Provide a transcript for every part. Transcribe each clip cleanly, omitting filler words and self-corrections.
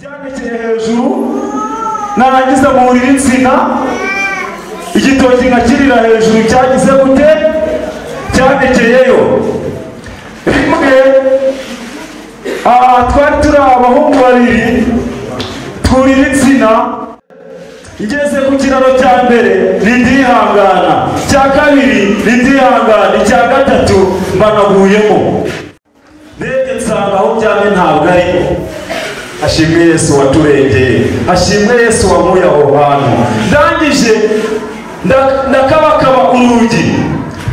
Cyandikeye hejuru narangiza muhurira insina igitoki nkakirira hejuru cyagize gute cyandekeyeyo rimwe twari turi abahungu babiri twurira insina ngeze ku kiraro cya mbere ndihangana cya kabiri ndihangana icya gatatu mbanaguyemo ndebye nsanga aho byamye ntabwo ariko ashimwe Yesu waturengeye ashimwe Yesu wamuye aho hantu ndangije ndakabakaba urugi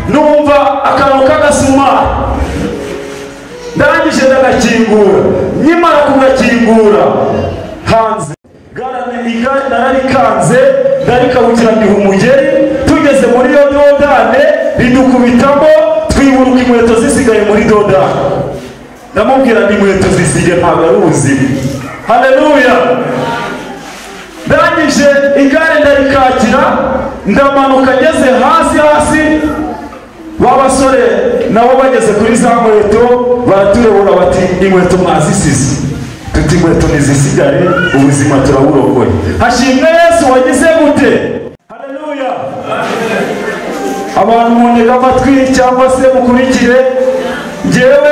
numva akantu k'agasumari ndangije ndagakingura nyimara kugakingura hanze igare nararikanze ndarikabukira ndiha umugeri tugeze muri yo dodane ridukubitamo twiburuka inkweto zisigaye muri dodane ndamubwira ni inkweto zisige ntabwo ari ubuzima. Haleluya. Ndangije igare ndarikakira ndamanuka ngeze hasi babasore nabo bageze kuri za nkweto baraturebura bati inkweto mwazisize tuti inkweto nizisigare ubuzima turaburokoye. Hashimwe Yesu wagize gute. Haleluya. Abantu munega amatwi cyangwa se mukurikire njyewe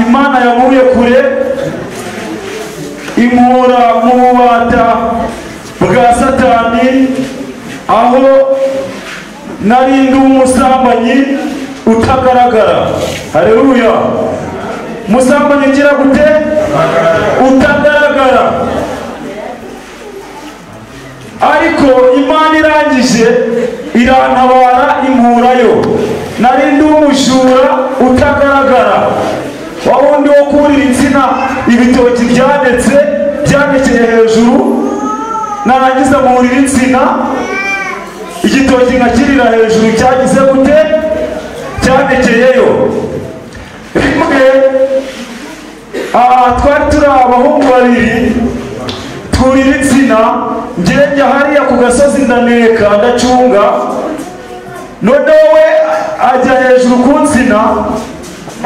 Imana yamuye kure imura mu bubata bwa Satani aho nari ndi umusambanyi utagaragara. Haleluya. Musambanyi ngira gute utagaragara, ariko Imana irangije irantabara impurayo. Nari ndi umujura utagaragara wawundi wo kurira insina ibitoki byandekeye hejuru narangiza muhurira insina igitoki nkakirira hejuru cyagize gute cyandekeyeyo rimwe twari turi abahungu babiri twurira insina njya hariya ku gasozi ndaneka ndacunga noneho we ajya hejuru ku nsina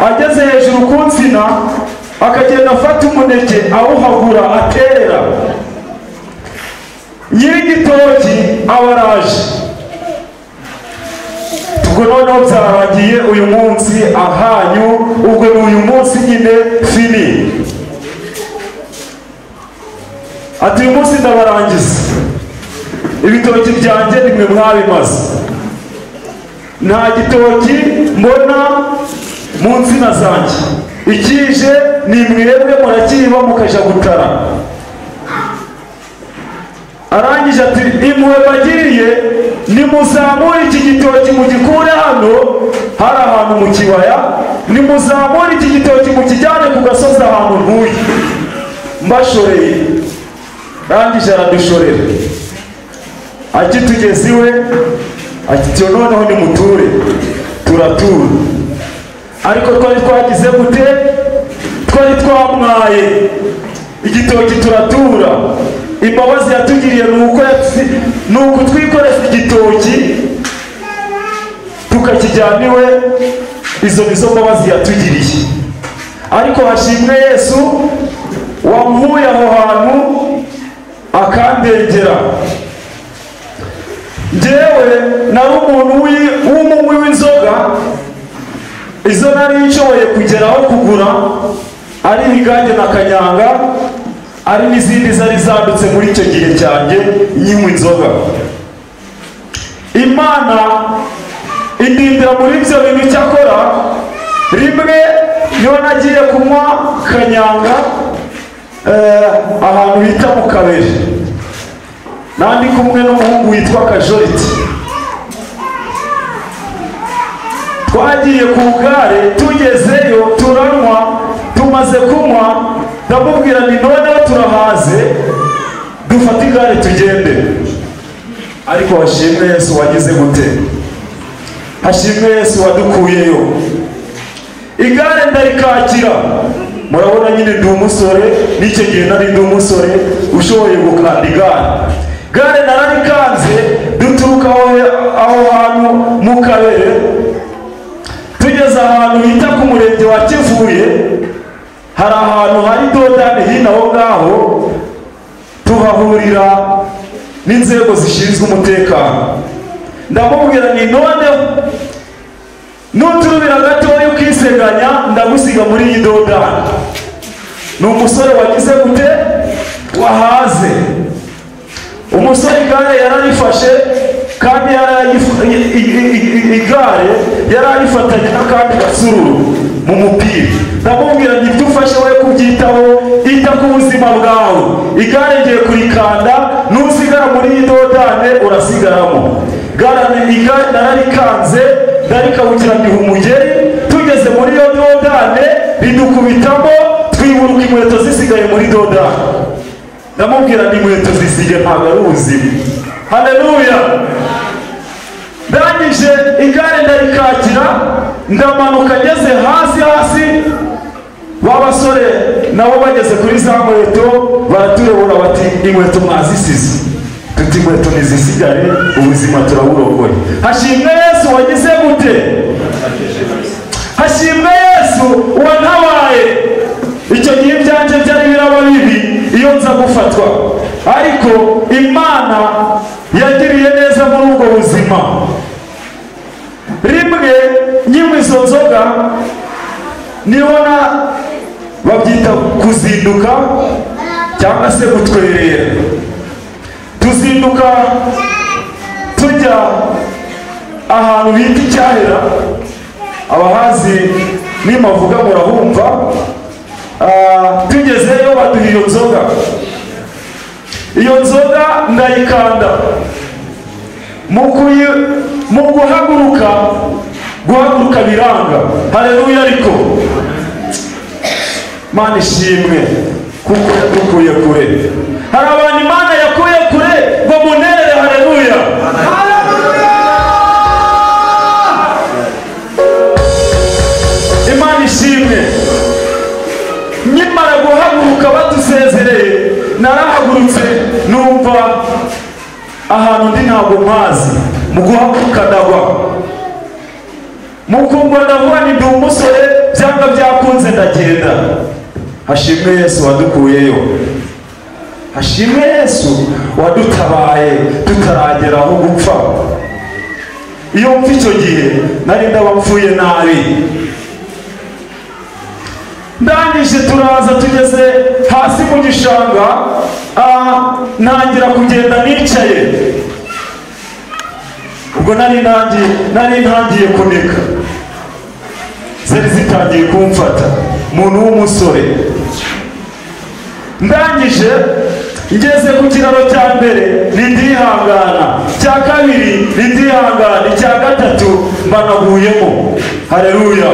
ageze hejuru ku nsina akagenda afata umuneke awuhagura aterera nyir'igitoki abaraje ubwo noneho byarangiye uyu munsi ahanyu ubwo ni uyu munsi nyine fini ati uyu munsi ndabarangiza ibitoki byanjye nimwe mwabimaze nta gitoki mbona mu nsina zanjye ikije ni mwebwe murakiba mukaja gutara. Arangije ati impuhwe bagiriye nimuzamure iki gitoki mugikure hano hari ahantu mu kibaya nimuzamure iki gitoki mukijyane ku gasozi ahantu ntuye mbashoreye. Arangije aradushorera akitugeze iwe ati noneho nimuture turatura, ariko twari twagize gute twari twamwaye igitoki turatura. Imbabazi yatugiriye nuko twikoreza igitoki tukakijyana iwe. Izo nizo mbabazi yatugiriye, ariko hashimwe Yesu wamuye aho hantu akandengera. Njyewe nari umuntu w'umunywi w'inzoga, izo nari nshoboye kugeraho kugura ari ibigage na kanyanga, ari n'izindi zari zadutse muri icyo gihe cyanjye nyinywa inzoga. Imana indindira muri ibyo bintu cyakora rimwe niyo nagiye kunywa kanyanga ahantu bita mu Kabere nandi kumwe n'umuhungu witwa Kajoriti. Twagiye ku gare tugezeyo turanywa, tumaze kunywa ndamubwira ni noneho turahaze dufata igare tugende. Ariko hashimwe Yesu wagize gute. Hashimwe Yesu wadukuyeyo. Igare ndarikakira, murabona nyine ndi umusore, n'icyo gihe nari ndi umusore ushoboye gukanda igare. Gare nararikanze duturuka aho hantu mu Kabere tugeze ahantu bita ku murenge wa Kivuye hari ahantu hari dodani hino aho ngaho, tuhahurira n'inzego zishinzwe umutekano. Ndamubwira ni none nuturubira gatoya ukiseganya ndagusiga muri iyi dodani. Ni umusore wagize gute? Wahaze. Umusore igare yararifashe kandi igare yararifatanye n'akandi gasururu mu mupira. Ndamubwira nti ibyo ufashe we kubyitaho, ita ku buzima bwawe. Igare ngiye kurikanda, nusigara muri iyi dodane urasigaramo. Igare nararikanze ndarikabukira ndiha umugeri, tugeze muri iyo dodane ridukubitamo, twiburuka inkweto zisigaye muri dodane. Ndamubwira ni inkweto zisige ntabwo ari ubuzima. Haleluya. Ndangije igare ndarikakira, ndamanuka ngeze hasi babasore nabo bageze kuri za nkweto baraturebura bati inkweto mwazisize. Tuti inkweto nizisigare, ubuzima turaburokoye. Hashimwe Yesu wagize gute? Hashimwe Yesu wantabaye. Icyo gihe ibyanjye byari biraba bibi iyo nza gufatwa, ariko Imana yagiriye neza muri ubwo buzima. Rimwe nyimwe izo nzoga nibona babyita kuzinduka cyangwa se gutwerera. Tuzinduka tujya ahantu bita Icyahera, abahazi nimavuga murahumva. Tugezeyo baduha iyo nzoga. Iyo nzoga ndayikanda, mu guhaguruka biranga. Haleluya. Ariko Mana ishimwe kuko yadukuye kure. Hari abantu Imana yakuye kure ngo munere. Haleluya. Imana ishimwe. Nyimara guhaguruka badusezereye, narahagurutse numva ahantu ndi ntabwo mpazi. Mu guhaguruka ndagwa, mukumva ndavuga ni ndi umusore, byanga byakunze ndagenda. Hashimwe Yesu wadukuyeyo. Hashimwe Yesu wadutabaye tutaragera aho gupfa. Iyo mva icyo gihe nari ndaba mpfuye nabi. Ndangije turaza tugeze hasi mu gishanga, ntangira kugenda nicaye. Ubwo nari ntangiye kuneka, zari zitangiye kumfata, umuntu w'umusore. Ndangije ngeze ku kiraro cya mbere ndihangana, cya kabiri ndihangana, icya gatatu mbanaguyemo. Haleluya.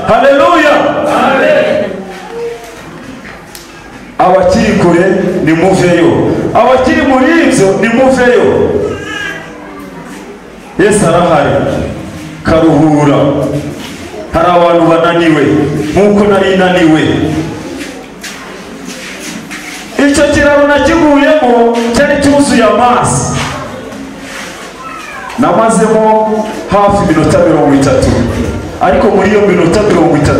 Haleluya. Amen. Abakiri kure nimuveyo, abakiri muri ibyo nimuveyo. Yesu arahari, karuhura. Hari abantu bananiwe nk'uko nari naniwe. Icyo kiraro nakiguyemo cyari cyuzuye amazi. Namazemo hafi minota 30, ariko muri iyo minota 30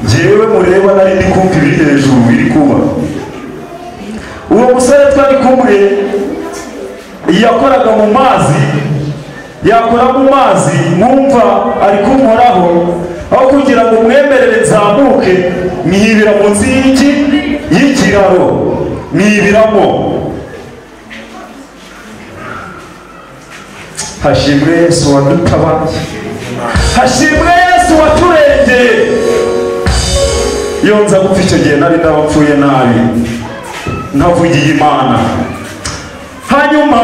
njyewe mureba nari ndi kumva ibiri hejuru biri kuba. Uwo musore twari kumwe yakoraga mu mazi, yakora mu mazi, mwumva ari kunkoraho, aho kugira ngo mwemerere nzamuke mwibira munsi y'ikiraro, mwibiramo. Hashimwe Yesu wadutabaye. Hashimwe Yesu waturengeye. Iyo nza gupfa icyo gihe nari ndabapfuye nabi, nkavugiye Imana. Hanyuma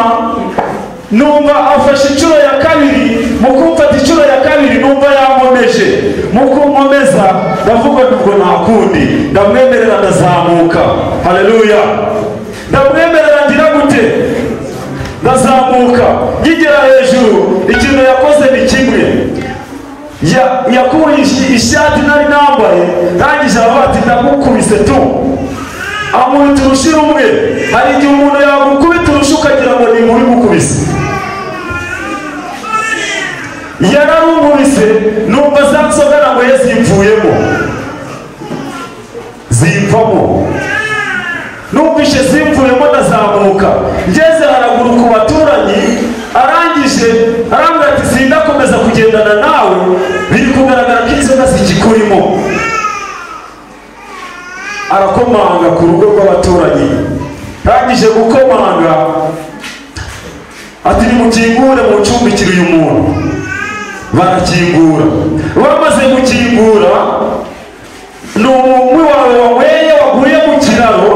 numva afashe inshuro ya kabiri, mu kumfata inshuro ya kabiri numva yankomeje. Mu kunkomeza ndavuga ngo nta kundi, ndamwemerera ndazamuka. Haleluya. Ndamwemerera ngira gute? Ndazamuka. Ngigera hejuru, ikintu yakoze ni kimwe. Yakuye ishati nari nambaye, ndangije aravuga ati ndamukubise tu. Amurita urushi rumwe. Hari igihe umuntu yagukubita urushi ukagira ngo ni muri mukubise. Yararumubise, numva za nsoga ngo yazimvuyemo. zivamo, numvishe zimvuyemo ndazamuka, ngeze haraguru ku baturanyi, arangije arambwira ati sindakomeza kugendana nawe, biri kugaragara ko inzoga zikikurimo. Arakomanga ku rugo rw'abaturanyi, arangije gukomanga ati nimukingure mucumbikire uyu muntu. Barakingura, bamaze gukingura, ni umwe wawe wanyweye waguye mu kiraro,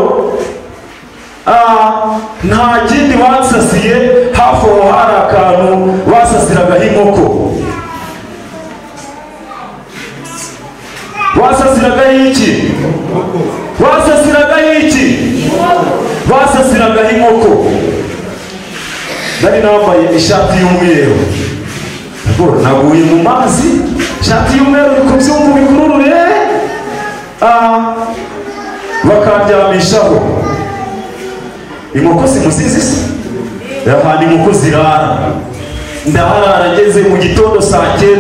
nta kindi bansasiye, hafi aho hari akantu basasiragaho inkoko. Basasiragaho iki? Basasiragaho iki? Basasiragaho inkoko. Nari nambaye ishati y'umweru, naguye mu mazi, ishati y'umweru iri ku byumba bikururure, bakandyamishaho. Inkoko simusizi se? Ahantu inkoko zirara. Ndaharara ngeze mu gitondo saa 9,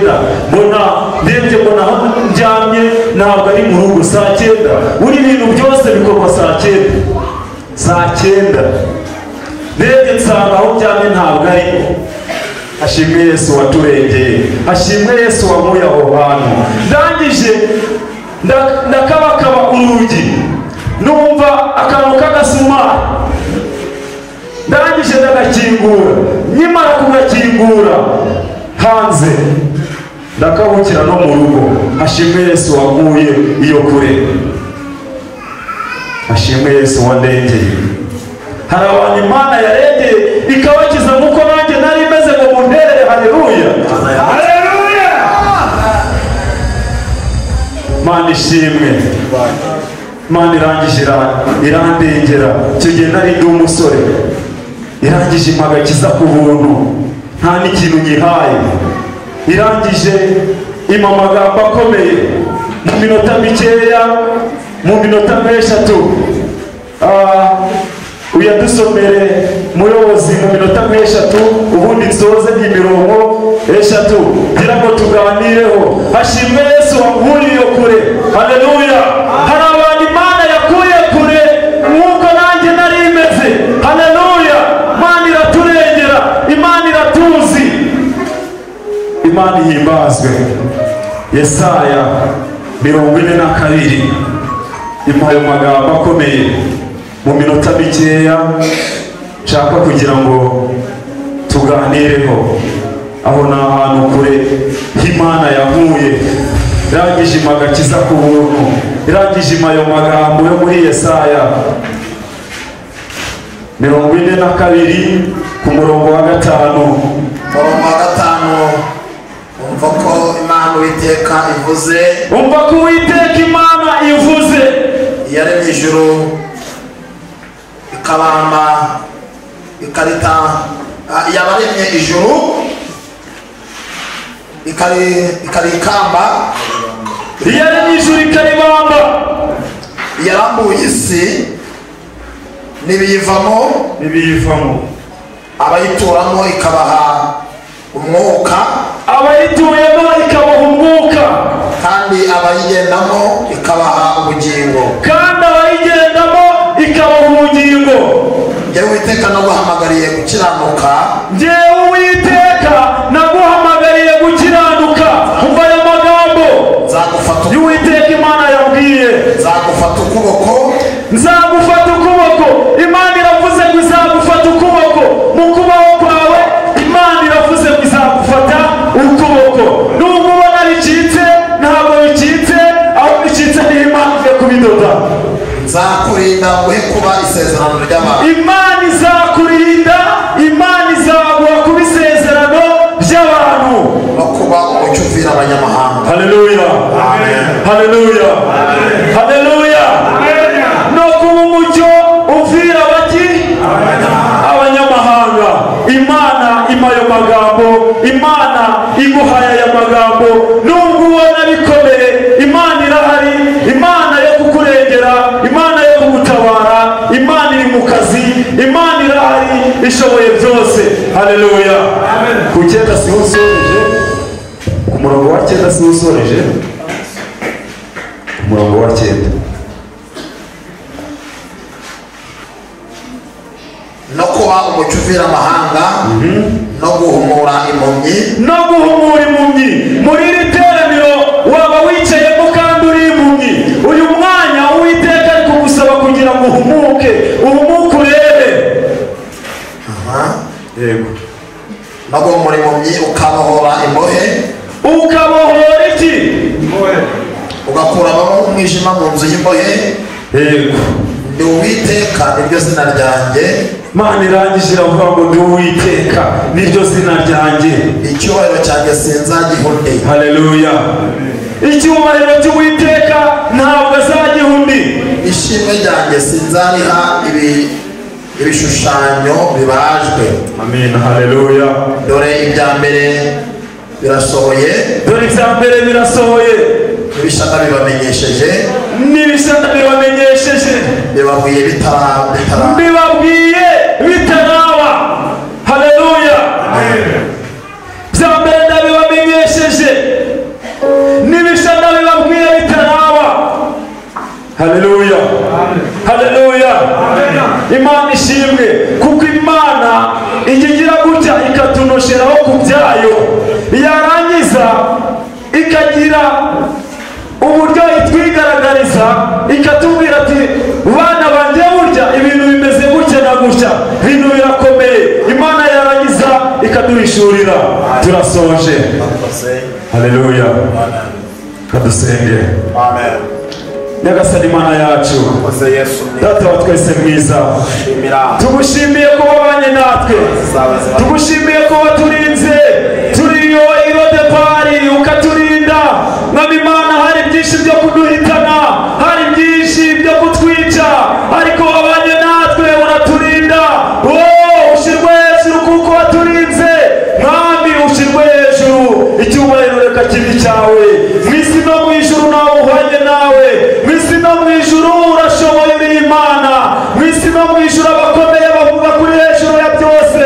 ndebye mbona ndyamye, ntabwo ari mu rugo saa 9. Buri bintu byose bikorwa saa 9. Saa 9 ndebye nsanga aho ndyamye ntabwo ari. Hashimwe Yesu waturengeye, hashimwe Yesu wankuye aho hantu. Ndangije ndakabakaba urugi, numva akantu k'agasumari, ndangije ndagakingura. Nyimara kugakingura hanze, ndakabukira no mu rugo. Hashimwe Yesu wankuye iyo kure, hashimwe Yesu wandengeye. Hari abantu Imana yarengeye ikabakiza nk'uko nanjye nari meze ngo munterere. Haleluya, haleluya. Mana ishimwe, Mana irangije irandengera. Icyo gihe nari ndi umusore, irangije impagakiza ku buntu, nta n'ikintu nyihaye. Irangije ima amagambo akomeye mu minota mikeya, mu minota 3. Uyadusomere muyobozi mu minota 3, ubundi nsoze imirongo 3 kugira ngo tuganireho. Hashimwe Yesu wankuriye kure. Haleluya. Hari abantu Imana yakuye kure nk'uko nanjye nari meze. Haleluya. Imana iraturengera, Imana iratuzi, Imana ihimbazwe. Yesaya 42 impaye amagambo akomeye mu minota mikeya, nshaka kugira ngo tuganireho. Aho ni ahantu kure Imana yankuye, irangije impagakiza ku buntu, irangije ayo magambo yo muri Yesaya 42 ku murongo wa 5. Umurongo wa 5, umva ko Imana Uwiteka ivuze. Umva ko Uwiteka Imana ivuze. Yaremye ijuru ikabamba ikarita, yabaremye ijuru ikarikamba, yaremye ijuru ikaribamba, yarambuye isi n'ibiyivamo, abayituramo ikabaha umwuka, abayituyemo ikabaha umwuka, kandi abayigendamo ikabaha ubugingo, kandi abayigendamo ikabaha ubugingo. Njyewe Uwiteka naguhamagariye gukiranuka, njyewe Uwiteka naguhamagariye gukiranuka. Umva ayo magambo. Nzagufata Uwiteka Imana yabwiye, nzagufata ukuboko, nzagufata ukuboko. Imana iravuze ngo izagufata ukuboko. Mu kubaho kwawe Imana iravuze ngo izagufata ukuboko. Nubwo ubona bicitse, ntabwo bicitse, aho bicitse ni Imana igiye kubidoda. Nzakurinda nguhe kuba isezerano ry'abantu. Imana izakurinda, Imana izaguha kuba isezerano ry'abantu, no kuba umucyo uvira abanyamahanga. Haleluya, haleluya, haleluya. No kuba umucyo uvira abanyamahanga. Imana ima ayo magambo, Imana iguhaye aya magambo. Nubwo ubona bikomeye, Imana irahari, Imana yo kukurengera, Imana yo kugutabara, Imana iri mu kazi, Imana irahari, ishoboye byose. Haleluya. Ku 9 si usoreje, ku murongo wa 9 si usoreje, ku murongo wa 9 no kuba umucyo uvira amahanga no guhumura impumyi muri iri teraniro waba wicayemo kandi uri impumyi uyu mwanya Uwiteka ari kugusaba kugira ngo uhumuke urebe yego no guhumura impumyi ukabohora imbohe ukabohora iki ugakura abamo umwijima mu nzu y'imbohe yego ndi Uwiteka niryo zina ryanjye Mana irangije iravuga ngo ndi Uwiteka niryo zina ryanjye icyubahiro cyanjye sinzagiha undi haleluya icyubahiro cy'Uwiteka ntabwo azagiha undi ishimwe ryanjye sinzariha ibishushanyo bibajwe amen haleluya dore ibya mbere birasohoye ibishaka bibamenyesheje bibabwiye bitaraba haleluya bya mbere ndabibamenyesheje n'ibishaka bibabwiye bitaraba haleluya haleluya Imana ishimwe kuko Imana igira gutya ikatunosheraho ku byayo yarangiza ikagira uburyo itwigaragariza ikatubwira ati bana banjye burya ibintu bimeze gutya na gutya ibintu birakomeye Imana yarangiza ikaduhishurira turasoje haleluya kadusenge amen Nyagasani Imana yacu Data wa twese mwiza tugushimiye ko wabanye natwe tugushimiye ko waturinze turiyo irodepari ukaturinda mwami Imana hari byinshi byo kuduhitana hari byinshi byo kutwica ariko wabanye natwe uraturinda ushyirwe hejuru kuko waturinze mwami ushyirwe hejuru icyubahiro reka kibi cyawe mu isi no mu ijuru nawe uhanye nawe mu isi no mu ijuru urashoboye uri Imana mu isi no mu ijuru abakomeye bavuga kuri hejuru ya byose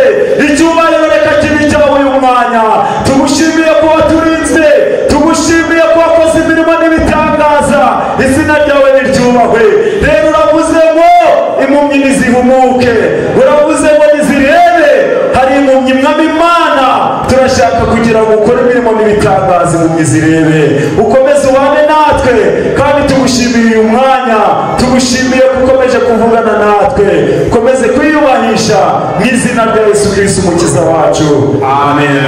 icyubahiro reka kibi cyawe uyu mwanya tugushimiye ko waturinze tugushimiye ko wakoze imirimo n'ibitangaza izina ryawe niryubahwe rero uravuze ngo impumyi nizihumuke uravuze ngo nizirebe hari impumyi mwami Imana turashaka kugira ngo ukore imirimo n'ibitangaza impumyi zirebe ukomeze ubane natwe kandi tugushimiye uyu mwanya tugushimiye ko ukomeje kuvugana natwe ukomeze kwiyubahisha mu izina rya Yesu Kristo umukiza wacu amen.